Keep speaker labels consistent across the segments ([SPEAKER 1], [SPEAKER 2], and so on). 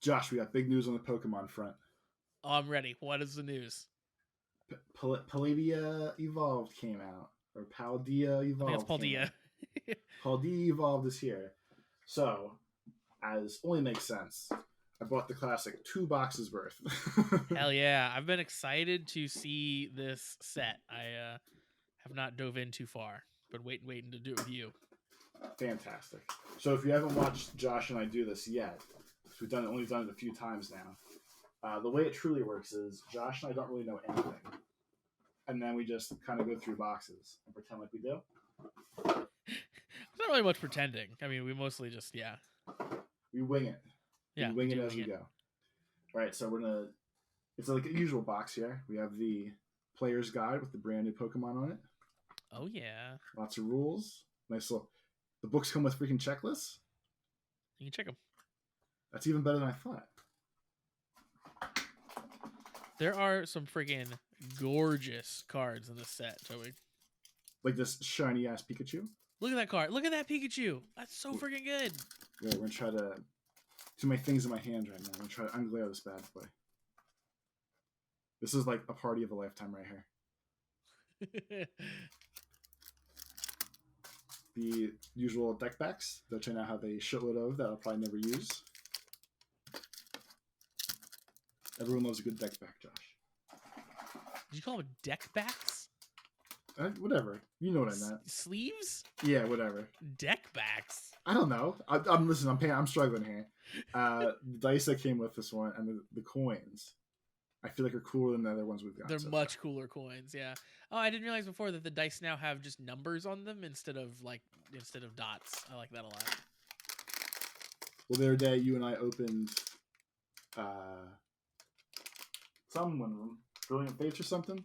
[SPEAKER 1] Josh, we got big news on the Pokemon front.
[SPEAKER 2] Oh, I'm ready. What is the news?
[SPEAKER 1] Paldea Evolved came out, or Paldea
[SPEAKER 2] I think it's
[SPEAKER 1] Evolved came
[SPEAKER 2] Paldea.
[SPEAKER 1] out. Paldea Evolved is here. So, as only makes sense, I bought the classic 2 boxes worth.
[SPEAKER 2] Hell yeah. I've been excited to see this set. I have not dove in too far, but waiting to do it with you.
[SPEAKER 1] Fantastic. So if you haven't watched Josh and I do this yet, because we've only done it a few times now, the way it truly works is Josh and I don't really know anything, and then we just kind of go through boxes and pretend like we do.
[SPEAKER 2] It's not really much pretending. I mean, we mostly just
[SPEAKER 1] We wing it.
[SPEAKER 2] Yeah,
[SPEAKER 1] we wing it as we go. All right, so we're gonna. It's like a usual box here. We have the player's guide with the brand new Pokemon on it.
[SPEAKER 2] Oh yeah.
[SPEAKER 1] Lots of rules. Nice little. The books come with freaking checklists.
[SPEAKER 2] You can check them.
[SPEAKER 1] That's even better than I thought.
[SPEAKER 2] There are some freaking gorgeous cards in this set, Toby.
[SPEAKER 1] Like this shiny ass Pikachu.
[SPEAKER 2] Look at that card. Look at that Pikachu. That's so freaking good.
[SPEAKER 1] Yeah, we're gonna try to do my things in my hand right now. I'm gonna try to unglare this bad boy. This is like a party of a lifetime right here. The usual deck backs, which I now have a shitload of that I'll probably never use. Everyone loves a good deck back, Josh.
[SPEAKER 2] Did you call them deck backs?
[SPEAKER 1] Whatever. You know what I meant.
[SPEAKER 2] Sleeves?
[SPEAKER 1] Yeah, whatever.
[SPEAKER 2] Deck backs?
[SPEAKER 1] I don't know. I'm listening. I'm struggling here. The dice that came with this one and the coins, I feel like are cooler than the other ones we've got.
[SPEAKER 2] They're much cooler coins, yeah. Oh, I didn't realize before that the dice now have just numbers on them instead of dots. I like that a lot.
[SPEAKER 1] Well, the other day you and I opened some one of them, Brilliant Fates or something,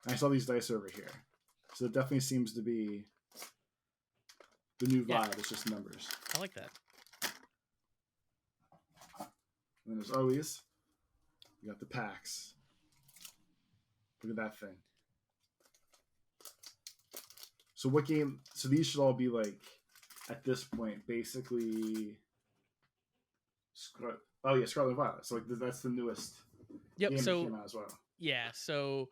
[SPEAKER 1] and I saw these dice over here. So it definitely seems to be the new vibe. Yeah. It's just numbers.
[SPEAKER 2] I like that.
[SPEAKER 1] And there's always, you got the packs. Look at that thing. So what game? So these should all be like, at this point, basically. Oh yeah, Scarlet and Violet. So like that's the newest.
[SPEAKER 2] Yep.
[SPEAKER 1] Game
[SPEAKER 2] So
[SPEAKER 1] that came out as well.
[SPEAKER 2] Yeah. So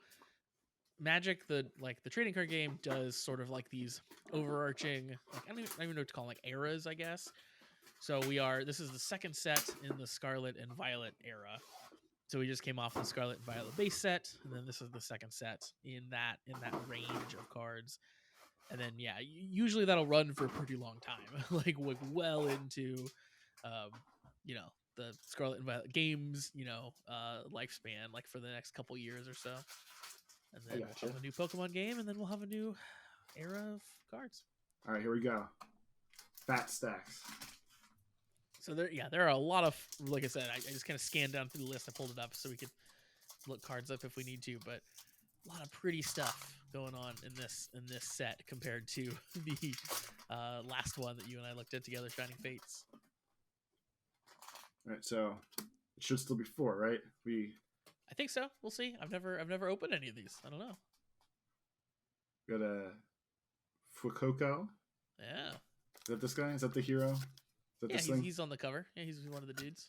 [SPEAKER 2] Magic, the trading card game, does sort of like these overarching, like, I don't even know what to call them, like eras, I guess. So this is the second set in the Scarlet and Violet era. So we just came off the Scarlet and Violet base set, and then this is the second set in that range of cards. And then usually that'll run for a pretty long time, like well into, the Scarlet and Violet games, lifespan, like for the next couple years or so. And then we'll have a new Pokemon game, and then we'll have a new era of cards.
[SPEAKER 1] All right, here we go. Fat stacks.
[SPEAKER 2] So there are a lot of, like I said, I just kind of scanned down through the list. I pulled it up so we could look cards up if we need to, but a lot of pretty stuff going on in this set compared to the last one that you and I looked at together, Shining Fates.
[SPEAKER 1] All right, so it should still be 4, right?
[SPEAKER 2] I think so. We'll see. I've never opened any of these. I don't know.
[SPEAKER 1] Got a Fuecoco.
[SPEAKER 2] Yeah.
[SPEAKER 1] Is that this guy? Is that the hero? Is that
[SPEAKER 2] this thing? He's on the cover. Yeah, he's one of the dudes.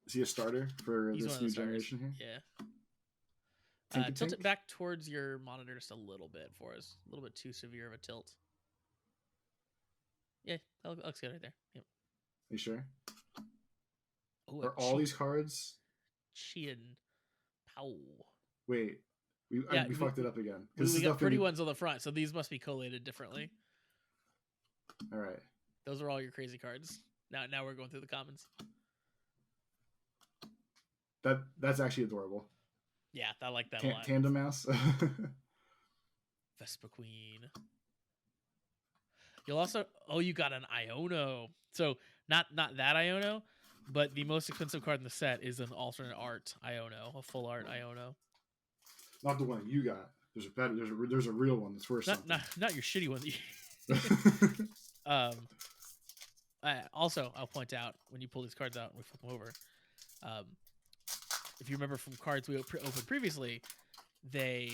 [SPEAKER 1] Is he a starter for this new generation here?
[SPEAKER 2] Yeah. Tilt it back towards your monitor just a little bit for us. A little bit too severe of a tilt. Yeah, that looks good right there. Yep.
[SPEAKER 1] Are you sure?
[SPEAKER 2] Oh,
[SPEAKER 1] are all these cards?
[SPEAKER 2] Chien Pow.
[SPEAKER 1] Wait. We fucked it up again.
[SPEAKER 2] We got pretty ones on the front, so these must be collated differently.
[SPEAKER 1] All right.
[SPEAKER 2] Those are all your crazy cards. Now we're going through the commons.
[SPEAKER 1] That's actually adorable.
[SPEAKER 2] Yeah, I like that a lot.
[SPEAKER 1] Tandem Mouse.
[SPEAKER 2] Vespa Queen. You'll also you got an Iono. So not that Iono, but the most expensive card in the set is an alternate art Iono, a full art Iono.
[SPEAKER 1] Not the one you got. There's a real one that's worth something.
[SPEAKER 2] Not your shitty one. Also, I'll point out when you pull these cards out and we flip them over, if you remember from cards we opened previously, they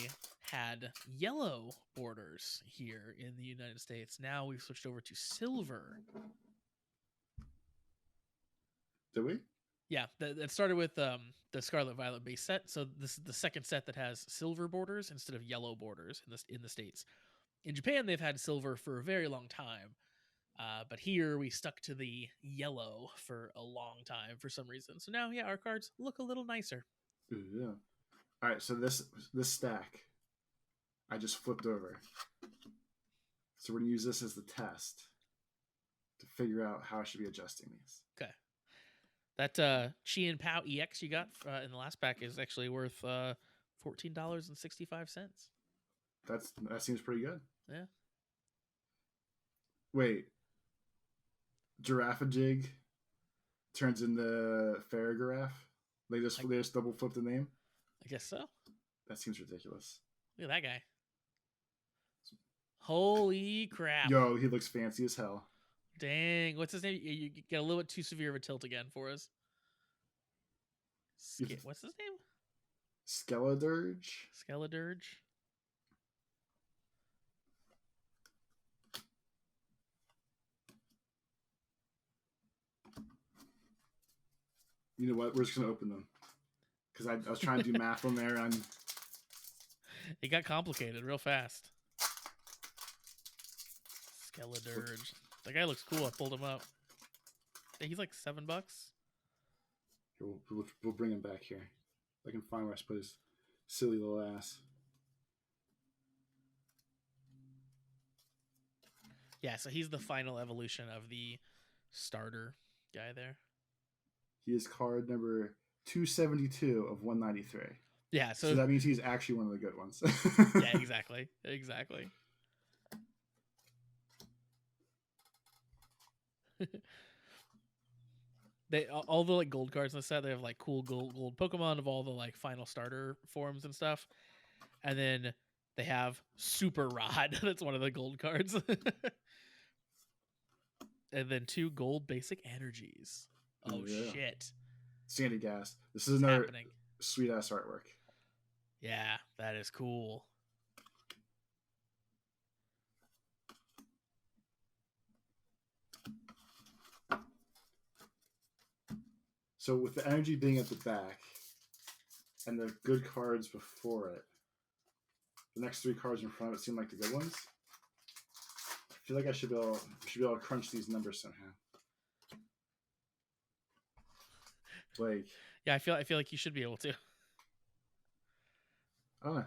[SPEAKER 2] had yellow borders here in the United States. Now we've switched over to silver.
[SPEAKER 1] Did we?
[SPEAKER 2] Yeah, that started with the Scarlet Violet base set. So this is the second set that has silver borders instead of yellow borders in the States. In Japan, they've had silver for a very long time. But here we stuck to the yellow for a long time for some reason. So now, yeah, our cards look a little nicer.
[SPEAKER 1] Ooh, yeah. All right, so this stack I just flipped over. So we're gonna use this as the test to figure out how I should be adjusting these.
[SPEAKER 2] Okay. That Chi and Pow EX you got in the last pack is actually worth $14.65.
[SPEAKER 1] That seems pretty good.
[SPEAKER 2] Yeah.
[SPEAKER 1] Wait, Giraffe Jig turns into Farragiraffe? They just double flip the name?
[SPEAKER 2] I guess so.
[SPEAKER 1] That seems ridiculous.
[SPEAKER 2] Look at that guy. Holy crap.
[SPEAKER 1] Yo, he looks fancy as hell.
[SPEAKER 2] Dang. What's his name? You get a little bit too severe of a tilt again for us. What's his name?
[SPEAKER 1] Skeledirge?
[SPEAKER 2] Skeledirge.
[SPEAKER 1] You know what? We're just going to open them. Because I was trying to do math on there.
[SPEAKER 2] It got complicated real fast. Skeledirge. That guy looks cool. I pulled him up. Hey, he's like $7.
[SPEAKER 1] Here, we'll bring him back here. I can find where I put his silly little ass.
[SPEAKER 2] Yeah, so he's the final evolution of the starter guy there.
[SPEAKER 1] He is card number 272 of 193.
[SPEAKER 2] Yeah,
[SPEAKER 1] so that means he's actually one of the good ones.
[SPEAKER 2] Yeah, exactly. They all the like gold cards in the set, they have like cool gold Pokemon of all the like final starter forms and stuff. And then they have Super Rod. That's one of the gold cards. And then 2 gold basic energies. Oh yeah. Shit.
[SPEAKER 1] Sandy Gas. This is another sweet ass artwork.
[SPEAKER 2] Yeah, that is cool.
[SPEAKER 1] So with the energy being at the back and the good cards before it, the next 3 cards in front of it seem like the good ones. I feel like we should be able to crunch these numbers somehow. Like,
[SPEAKER 2] yeah, I feel like you should be able to.
[SPEAKER 1] I don't know.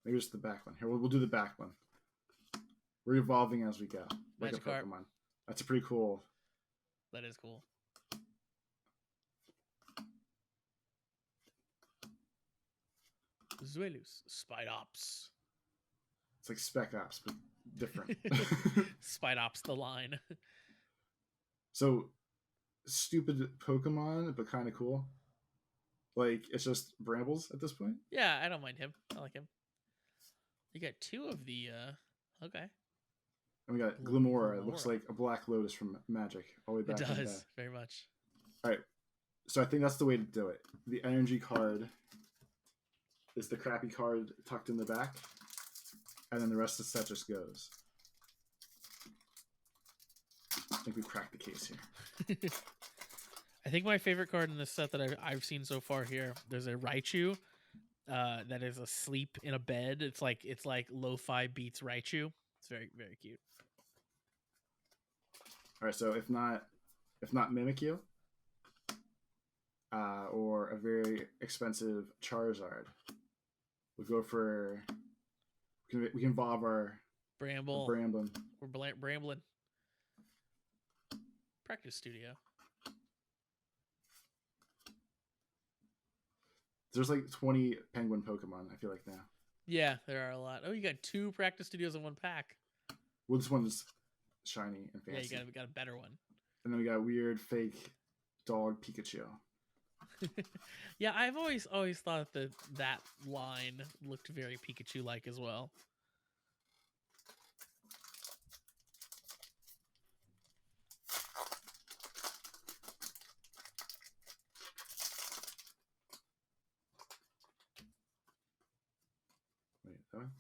[SPEAKER 1] Maybe just the back one. Here, we'll do the back one. We're evolving as we go, like a Pokemon. That's a pretty cool.
[SPEAKER 2] That is cool. Zuelus, Spidops.
[SPEAKER 1] It's like Spec Ops, but different.
[SPEAKER 2] Spidops, the line.
[SPEAKER 1] So, stupid Pokemon, but kind of cool. Like, it's just Brambles at this point?
[SPEAKER 2] Yeah, I don't mind him. I like him. You got 2 of the, okay.
[SPEAKER 1] And we got Glimora. It looks like a Black Lotus from Magic. All the way back.
[SPEAKER 2] It does, very much.
[SPEAKER 1] Alright, so I think that's the way to do it. The energy card is the crappy card tucked in the back, and then the rest of the set just goes. I think we cracked the case here.
[SPEAKER 2] I think my favorite card in this set that I've seen so far here, there's a Raichu that is asleep in a bed. It's like lo-fi beats Raichu. It's very, very cute.
[SPEAKER 1] All right, so if not Mimikyu, or a very expensive Charizard, we go for. We can evolve our Bramblin.
[SPEAKER 2] We're Bramblin. Practice Studio.
[SPEAKER 1] There's like 20 penguin Pokemon, I feel like now.
[SPEAKER 2] Yeah, there are a lot. Oh, you got 2 Practice Studios in one pack.
[SPEAKER 1] Well, this one's shiny and fancy.
[SPEAKER 2] Yeah, you got a better one.
[SPEAKER 1] And then we got weird fake dog Pikachu.
[SPEAKER 2] Yeah, I've always thought that line looked very Pikachu-like as well.
[SPEAKER 1] Wait, that one?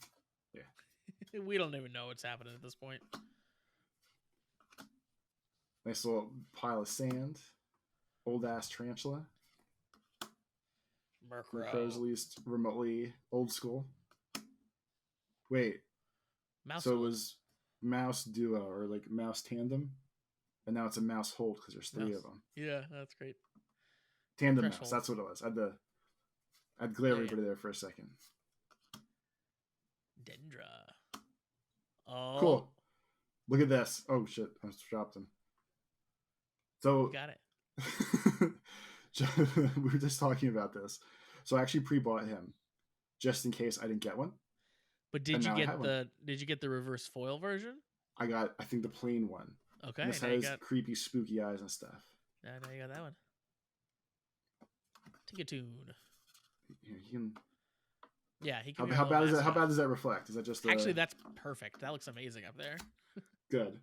[SPEAKER 1] Yeah.
[SPEAKER 2] We don't even know what's happening at this point.
[SPEAKER 1] Nice little pile of sand. old ass tarantula. Murkrow's at
[SPEAKER 2] Murkrow.
[SPEAKER 1] least remotely old school. Wait,
[SPEAKER 2] Mouse.
[SPEAKER 1] so it was mouse duo or like mouse tandem, and now it's a mouse hold because there's three of them.
[SPEAKER 2] Yeah, that's great.
[SPEAKER 1] Tandem
[SPEAKER 2] Threshold.
[SPEAKER 1] mouse. That's what it was. I'd glare everybody there for a second.
[SPEAKER 2] Dendra. Oh,
[SPEAKER 1] Cool. Look at this. Oh shit! I just dropped him. So
[SPEAKER 2] got it.
[SPEAKER 1] we were just talking about this. So I actually pre-bought him just in case I didn't get one.
[SPEAKER 2] But did you get the reverse foil version?
[SPEAKER 1] I got, I think, the plain one.
[SPEAKER 2] Okay.
[SPEAKER 1] And this has creepy, spooky eyes and stuff.
[SPEAKER 2] Now you got that one. Take a tune. Yeah, he can.
[SPEAKER 1] How bad is that? How bad does that reflect? Is that just
[SPEAKER 2] actually that's perfect? That looks amazing up there.
[SPEAKER 1] Good.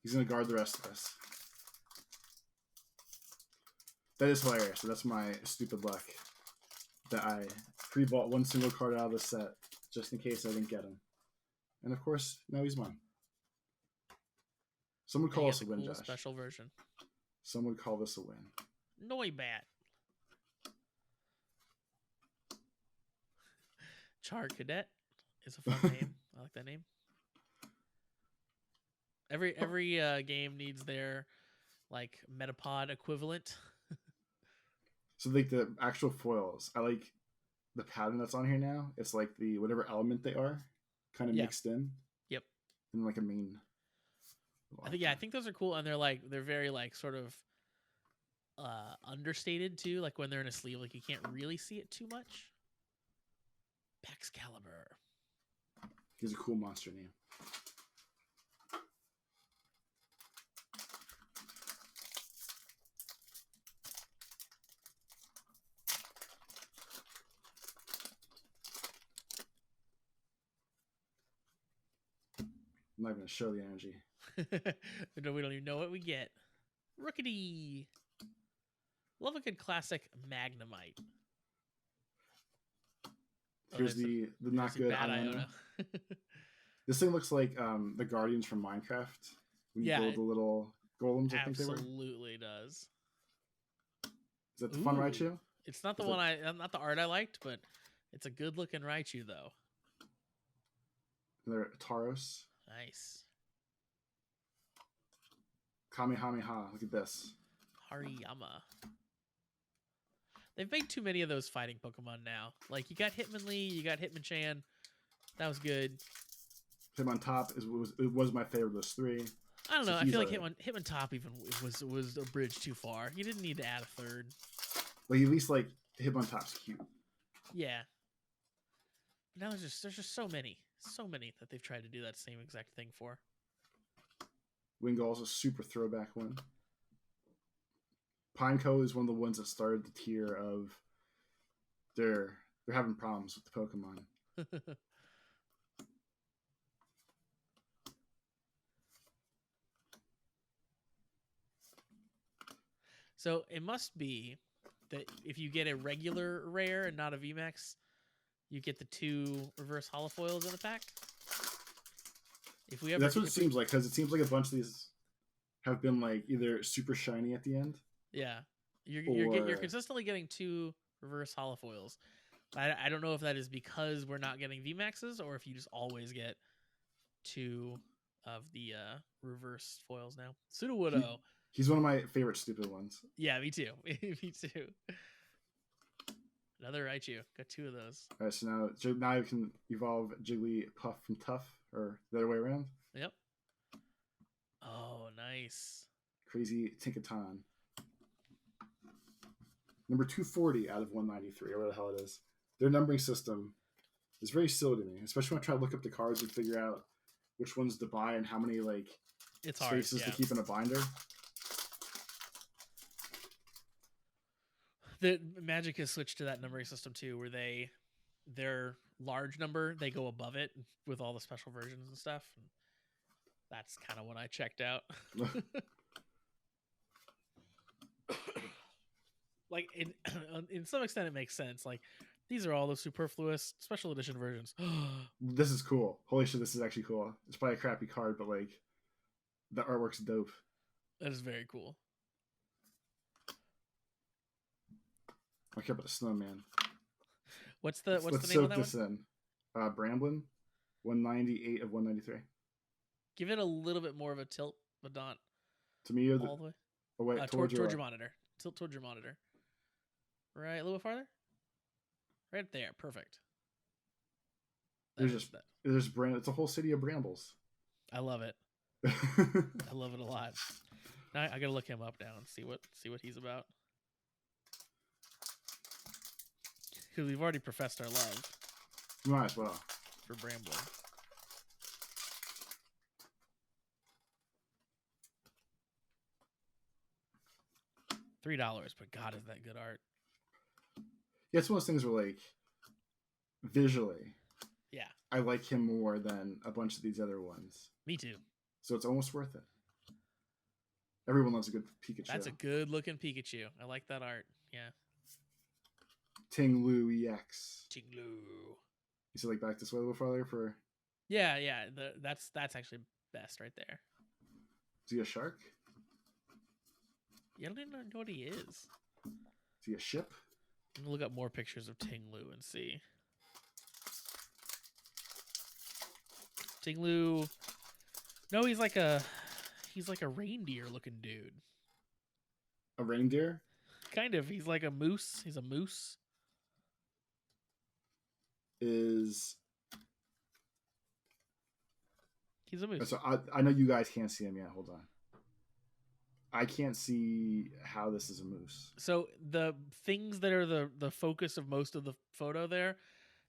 [SPEAKER 1] He's gonna guard the rest of us. That is hilarious. So that's my stupid luck that I pre-bought one single card out of the set just in case I didn't get him. And of course, now he's mine. Some would call this a win,
[SPEAKER 2] cool
[SPEAKER 1] Josh.
[SPEAKER 2] Special version.
[SPEAKER 1] Some would call this a win.
[SPEAKER 2] Noibat. Char Cadet is a fun name. I like that name. Every game needs their like Metapod equivalent.
[SPEAKER 1] So like the actual foils, I like the pattern that's on here now. It's like the whatever element they are, kind of mixed in.
[SPEAKER 2] Yep.
[SPEAKER 1] And like a main.
[SPEAKER 2] I think those are cool, and they're very like sort of understated too. Like when they're in a sleeve, like you can't really see it too much. Paxcalibur.
[SPEAKER 1] He's a cool monster name. I'm not going to show the energy.
[SPEAKER 2] We don't even know what we get. Rookity. Love a good classic Magnemite.
[SPEAKER 1] Here's the not good Iona. This thing looks like the Guardians from Minecraft. When you build the little golems, I think they were.
[SPEAKER 2] Absolutely does.
[SPEAKER 1] Is that the fun Raichu?
[SPEAKER 2] It's not the not the art I liked, but it's a good looking Raichu though.
[SPEAKER 1] Another Tauros.
[SPEAKER 2] Nice.
[SPEAKER 1] Kamehameha. Look at this.
[SPEAKER 2] Hariyama. They've made too many of those fighting Pokemon now. Like, you got Hitmonlee, you got Hitmonchan. That was good.
[SPEAKER 1] Hitmontop was my favorite of those three.
[SPEAKER 2] I don't know. I feel like Hitmontop even was a bridge too far. You didn't need to add a third.
[SPEAKER 1] Like, at least, like, Hitmontop's cute.
[SPEAKER 2] Yeah. But now there's just so many that they've tried to do that same exact thing for.
[SPEAKER 1] Wingull's a super throwback one. Pineco is one of the ones that started the tier of they're having problems with the Pokemon.
[SPEAKER 2] So it must be that if you get a regular rare and not a VMAX, you get the 2 reverse holofoils in the pack.
[SPEAKER 1] That's what it seems like, because it seems like a bunch of these have been like either super shiny at the end.
[SPEAKER 2] Yeah, you're consistently getting 2 reverse holofoils. I don't know if that is because we're not getting VMAXs or if you just always get 2 of the reverse foils now. Sudowoodo.
[SPEAKER 1] He's one of my favorite stupid ones.
[SPEAKER 2] Yeah, me too. Me too. Another Raichu. Got 2 of those.
[SPEAKER 1] All right, so now you can evolve Jigglypuff from Tough, or the other way around.
[SPEAKER 2] Yep. Oh, nice.
[SPEAKER 1] Crazy Tinkaton. Number 240 out of 193, or whatever the hell it is. Their numbering system is very silly to me, especially when I try to look up the cards and figure out which ones to buy and how many spaces to keep in a binder.
[SPEAKER 2] The Magic has switched to that numbering system too, where their large number, they go above it with all the special versions and stuff. And that's kind of what I checked out. Like in some extent, it makes sense. Like these are all the superfluous special edition versions.
[SPEAKER 1] This is cool. Holy shit, this is actually cool. It's probably a crappy card, but like the artwork's dope.
[SPEAKER 2] That is very cool.
[SPEAKER 1] I care about the snowman.
[SPEAKER 2] What's the
[SPEAKER 1] Let's
[SPEAKER 2] name of
[SPEAKER 1] soak
[SPEAKER 2] that
[SPEAKER 1] this
[SPEAKER 2] one?
[SPEAKER 1] in. Bramblin, 198 of 193.
[SPEAKER 2] Give it a little bit more of a tilt, but not
[SPEAKER 1] To me, you're
[SPEAKER 2] all the way.
[SPEAKER 1] oh wait, towards
[SPEAKER 2] Towards
[SPEAKER 1] your
[SPEAKER 2] your monitor. Tilt towards your monitor. Right, a little bit farther. Right there, perfect.
[SPEAKER 1] There's it's a whole city of brambles.
[SPEAKER 2] I love it. I love it a lot. Now I gotta look him up now and see what he's about. Because we've already professed our love.
[SPEAKER 1] Might as well.
[SPEAKER 2] For Brambling. $3, but God, is that good art?
[SPEAKER 1] Yeah, it's one of those things where, like, visually,
[SPEAKER 2] yeah,
[SPEAKER 1] I like him more than a bunch of these other ones.
[SPEAKER 2] Me too.
[SPEAKER 1] So it's almost worth it. Everyone loves a good Pikachu.
[SPEAKER 2] That's a good looking Pikachu. I like that art. Yeah.
[SPEAKER 1] Ting Lu EX.
[SPEAKER 2] Ting Lu.
[SPEAKER 1] You said like back this way a little farther for.
[SPEAKER 2] Yeah. That's actually best right there.
[SPEAKER 1] Is he a shark?
[SPEAKER 2] Yeah, I don't even know what he is.
[SPEAKER 1] Is he a ship?
[SPEAKER 2] I'm gonna look up more pictures of Ting Lu and see. Ting Lu. No, he's like a reindeer looking dude.
[SPEAKER 1] A reindeer?
[SPEAKER 2] Kind of. He's like a moose. He's a moose.
[SPEAKER 1] He's
[SPEAKER 2] a moose.
[SPEAKER 1] So I know you guys can't see him yet. Hold on. I can't see how this is a moose.
[SPEAKER 2] So the things that are the focus of most of the photo there,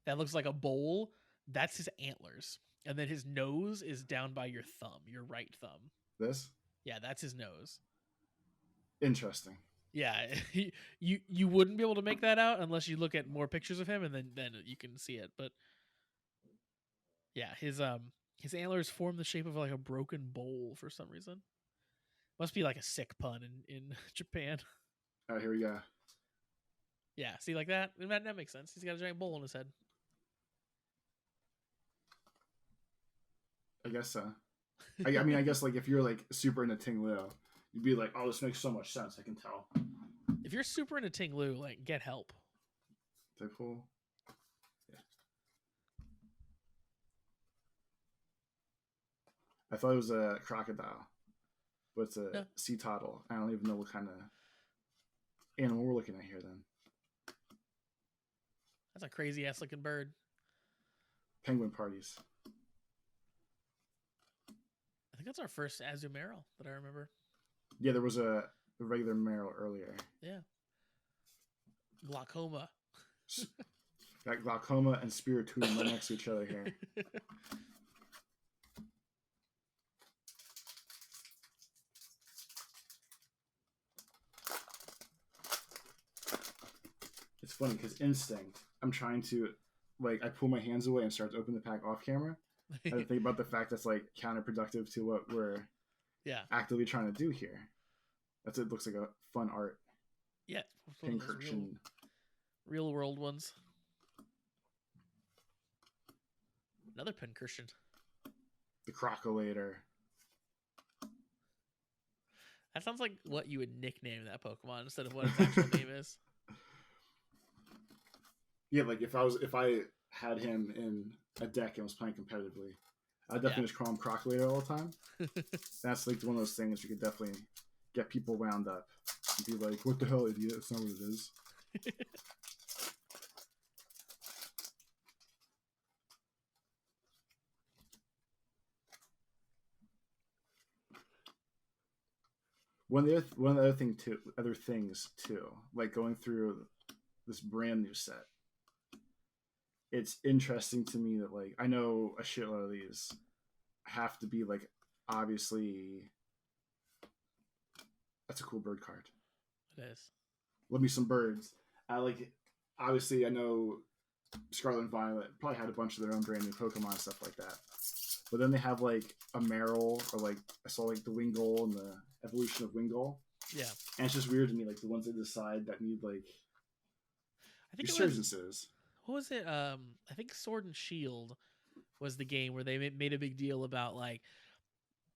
[SPEAKER 2] that looks like a bowl, that's his antlers. And then his nose is down by your thumb, your right thumb.
[SPEAKER 1] This?
[SPEAKER 2] Yeah, that's his nose.
[SPEAKER 1] Interesting.
[SPEAKER 2] Yeah, you wouldn't be able to make that out unless you look at more pictures of him, and then you can see it. But yeah, his antlers form the shape of like a broken bowl for some reason. Must be like a sick pun in Japan.
[SPEAKER 1] All right, here we go.
[SPEAKER 2] Yeah, see, like that? That makes sense. He's got a giant bowl on his head.
[SPEAKER 1] I guess so. I mean, I guess like if you're like super into Ting Lu, you'd be like, "Oh, this makes so much sense." I can tell.
[SPEAKER 2] If you're super into Ting Lu, like, get help.
[SPEAKER 1] Did I pull? Yeah. I thought it was a crocodile, but it's a sea turtle. I don't even know what kind of animal we're looking at here. Then
[SPEAKER 2] that's a crazy ass looking bird.
[SPEAKER 1] Penguin parties.
[SPEAKER 2] I think that's our first Azumarill that I remember.
[SPEAKER 1] Yeah, there was a regular Marill earlier.
[SPEAKER 2] Yeah. Glaucoma.
[SPEAKER 1] Got Glaucoma and Spiritomb right next to each other here. It's funny because Instinct, I'm trying to, like, I pull my hands away and start to open the pack off camera. I think about the fact that's like counterproductive to what we're actively trying to do here. It looks like a fun art.
[SPEAKER 2] Yeah,
[SPEAKER 1] Pincursion.
[SPEAKER 2] Real world ones. Another Pincursion.
[SPEAKER 1] The Crocolator.
[SPEAKER 2] That sounds like what you would nickname that Pokemon instead of what its actual name is.
[SPEAKER 1] Yeah, like if I had him in a deck and was playing competitively, I'd definitely just call him Crocolator all the time. That's like one of those things you could definitely get people wound up and be like, "What the hell, idiot? That's not what it is." One of the other things too, like going through this brand new set, it's interesting to me that like I know a shitload of these have to be like obviously. That's a cool bird card.
[SPEAKER 2] It is.
[SPEAKER 1] Love me some birds. I like. Obviously, I know Scarlet and Violet probably had a bunch of their own brand new Pokemon and stuff like that. But then they have like a Marill, or like I saw like the Wingull and the evolution of Wingull.
[SPEAKER 2] Yeah.
[SPEAKER 1] And it's just weird to me, like the ones they decide that need like
[SPEAKER 2] I think
[SPEAKER 1] resurgences.
[SPEAKER 2] What was it? I think Sword and Shield was the game where they made a big deal about like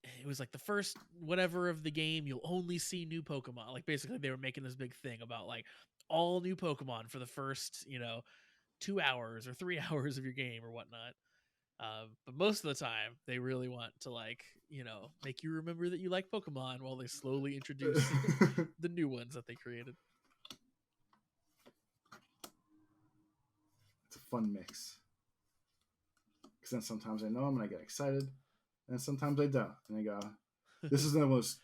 [SPEAKER 2] it was like the first whatever of the game, you'll only see new Pokemon. Like basically they were making this big thing about like all new Pokemon for the first, 2 hours or 3 hours of your game or whatnot. But most of the time, they really want to like make you remember that you like Pokemon while they slowly introduce the new ones that they created.
[SPEAKER 1] It's a fun mix. Because then sometimes I know I'm gonna get excited, and sometimes I don't, and I go, "This is the most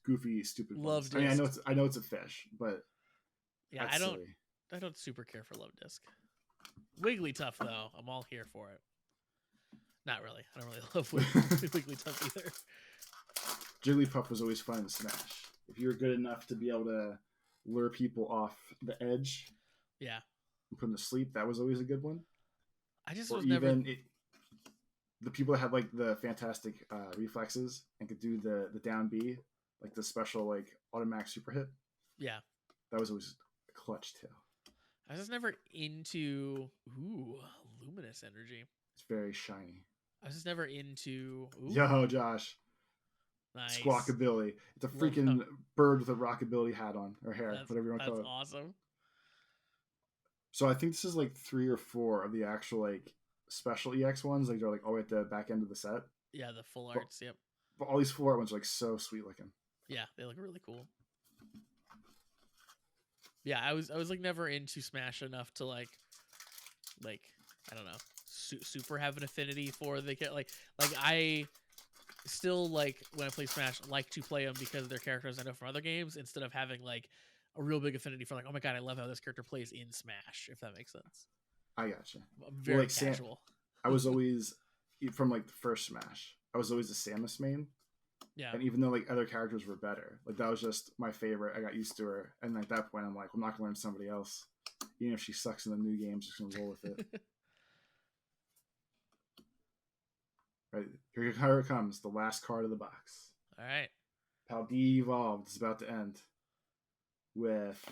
[SPEAKER 1] goofy, stupid
[SPEAKER 2] Love
[SPEAKER 1] ones." I mean, I know it's a fish, but
[SPEAKER 2] yeah,
[SPEAKER 1] that's
[SPEAKER 2] I
[SPEAKER 1] silly.
[SPEAKER 2] don't super care for Love Disc. Wigglytuff though, I'm all here for it. Not really. I don't really love Wigglytuff either.
[SPEAKER 1] Jigglypuff was always fun to smash. If you were good enough to be able to lure people off the edge,
[SPEAKER 2] yeah,
[SPEAKER 1] and put them to sleep, that was always a good one.
[SPEAKER 2] I just
[SPEAKER 1] or
[SPEAKER 2] was
[SPEAKER 1] even
[SPEAKER 2] never.
[SPEAKER 1] The people that had like the fantastic reflexes and could do the down B, like the special like automatic super hit.
[SPEAKER 2] Yeah,
[SPEAKER 1] that was always clutch too.
[SPEAKER 2] I was just never into luminous energy.
[SPEAKER 1] It's very shiny.
[SPEAKER 2] I was just never into.
[SPEAKER 1] Yo, Josh.
[SPEAKER 2] Nice.
[SPEAKER 1] Squawkabilly. It's a freaking bird with a rockabilly hat on, or hair, whatever you want to call it.
[SPEAKER 2] That's awesome.
[SPEAKER 1] So I think this is like 3 or 4 of the actual like special EX ones. Like they're like all the way at the back end of the set.
[SPEAKER 2] Yeah, the full arts. Yep.
[SPEAKER 1] But all these full art ones are like so sweet looking.
[SPEAKER 2] Yeah, they look really cool. Yeah, I was like never into Smash enough to like I don't know, super have an affinity for the like I still like when I play Smash like to play them because of their characters I know from other games instead of having like a real big affinity for like, oh my god, I love how this character plays in Smash, if that makes sense.
[SPEAKER 1] I gotcha.
[SPEAKER 2] I'm very like casual.
[SPEAKER 1] I was always from like the first Smash. I was always the Samus main.
[SPEAKER 2] Yeah.
[SPEAKER 1] And even though like other characters were better, like that was just my favorite. I got used to her, and at that point, I'm like, I'm not gonna learn somebody else. Even if she sucks in the new games, just gonna roll with it. Right, here it comes, the last card of the box.
[SPEAKER 2] All right.
[SPEAKER 1] Paldea Evolved is about to end with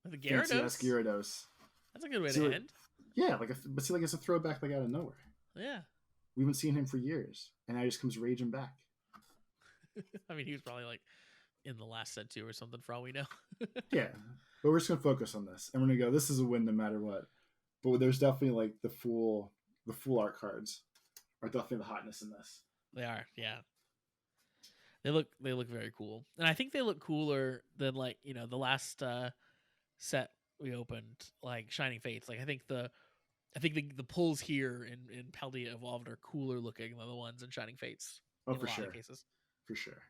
[SPEAKER 2] the Gyarados.
[SPEAKER 1] Gyarados.
[SPEAKER 2] That's a good way to end.
[SPEAKER 1] Yeah, but see, like it's a throwback like out of nowhere.
[SPEAKER 2] Yeah.
[SPEAKER 1] We haven't seen him for years, and now he just comes raging back.
[SPEAKER 2] I mean, he was probably like in the last set too or something for all we know.
[SPEAKER 1] Yeah, but we're just gonna focus on this, and we're gonna go. This is a win no matter what. But there's definitely like the full art cards are definitely the hotness in this.
[SPEAKER 2] They are, yeah. They look very cool, and I think they look cooler than like the last set we opened, like Shining Fates. Like I think the pulls here in Paldea Evolved are cooler looking than the ones in Shining Fates.
[SPEAKER 1] Oh,
[SPEAKER 2] in
[SPEAKER 1] for
[SPEAKER 2] a lot
[SPEAKER 1] sure.
[SPEAKER 2] Of cases.
[SPEAKER 1] For sure.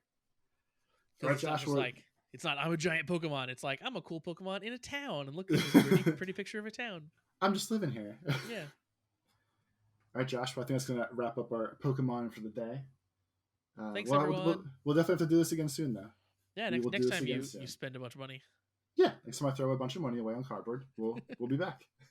[SPEAKER 2] Right, it's Josh. Like it's not I'm a giant Pokemon. It's like I'm a cool Pokemon in a town, and look at this pretty picture of a town.
[SPEAKER 1] I'm just living here.
[SPEAKER 2] Yeah.
[SPEAKER 1] All right, Josh. Well, I think that's gonna wrap up our Pokemon for the day.
[SPEAKER 2] Thanks, everyone.
[SPEAKER 1] We'll definitely have to do this again soon, though.
[SPEAKER 2] Yeah, next time you spend a bunch of money.
[SPEAKER 1] Yeah, next time I throw a bunch of money away on cardboard, we'll be back.